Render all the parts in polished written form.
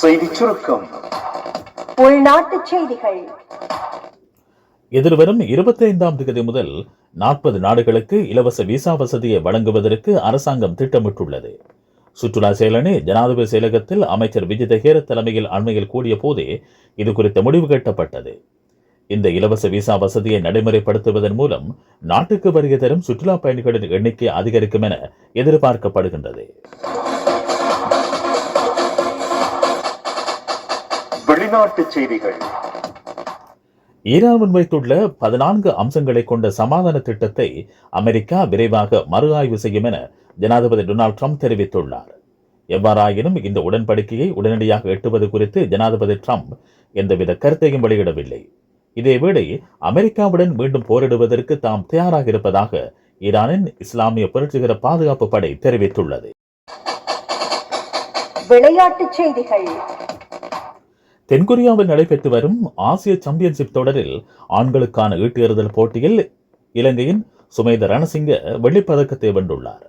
செய்திச் சுருக்கம். உள்நாட்டுச் செய்திகள். எதிர்வரும் 25ஆம் தேதி முதல் 40 நாடுகளுக்கு இலவச விசா வசதியை வழங்குவதற்கு அரசாங்கம் திட்டமிட்டுள்ளது. சுற்றுலா செயலணி ஜனாதிபதி செயலகத்தில் அமைச்சர் விஜித ஹேர தலைமையில் அண்மையில் கூடிய போதே இது குறித்த முடிவு கட்டப்பட்டது. இந்த இலவச விசா வசதியை நடைமுறைப்படுத்துவதன் மூலம் நாட்டுக்கு வருகை தரும் சுற்றுலா பயணிகளின் எண்ணிக்கை அதிகரிக்கும் என எதிர்பார்க்கப்படுகின்றது. வெளிநாட்டுச் செய்திகள். ஈரான் முன்வைத்துள்ள 14 அம்சங்களை கொண்ட சமாதான திட்டத்தை அமெரிக்கா விரைவாக மறு ஆய்வு செய்யும் என ஜனாதிபதி டொனால்ட் ட்ரம்ப் தெரிவித்துள்ளார். எவ்வாறாயினும் இந்த உடன்படிக்கையை உடனடியாக எட்டுவது குறித்து ஜனாதிபதி ட்ரம்ப் எந்தவித கருத்தையும் வெளியிடவில்லை. இதேவேளை அமெரிக்காவுடன் மீண்டும் போரிடுவதற்கு தாம் தயாராக இருப்பதாக ஈரானின் இஸ்லாமிய புரட்சிகர பாதுகாப்பு படை தெரிவித்துள்ளது. விளையாட்டுச் செய்திகள். தென்கொரியாவில் நடைபெற்று வரும் ஆசிய சாம்பியன்ஷிப் தொடரில் ஆண்களுக்கான ஈட்டு எறிதல் போட்டியில் இலங்கையின் சுமேத ரணசிங்க வெள்ளிப்பதக்கத்தை வென்றுள்ளார்.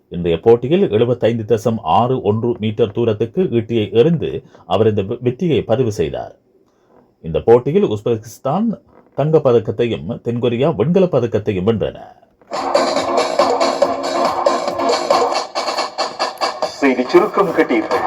இன்றைய போட்டியில் 75.61 மீட்டர் தூரத்துக்கு ஈட்டியை எறிந்து அவர் இந்த வெற்றியை பதிவு செய்தார். இந்த போட்டியில் உஸ்பெகிஸ்தான் தங்கப் பதக்கத்தையும் தென்கொரியா வெண்கலப் பதக்கத்தையும் வென்றன. செய்திச் சுருக்கம் கேட்டீர்கள்.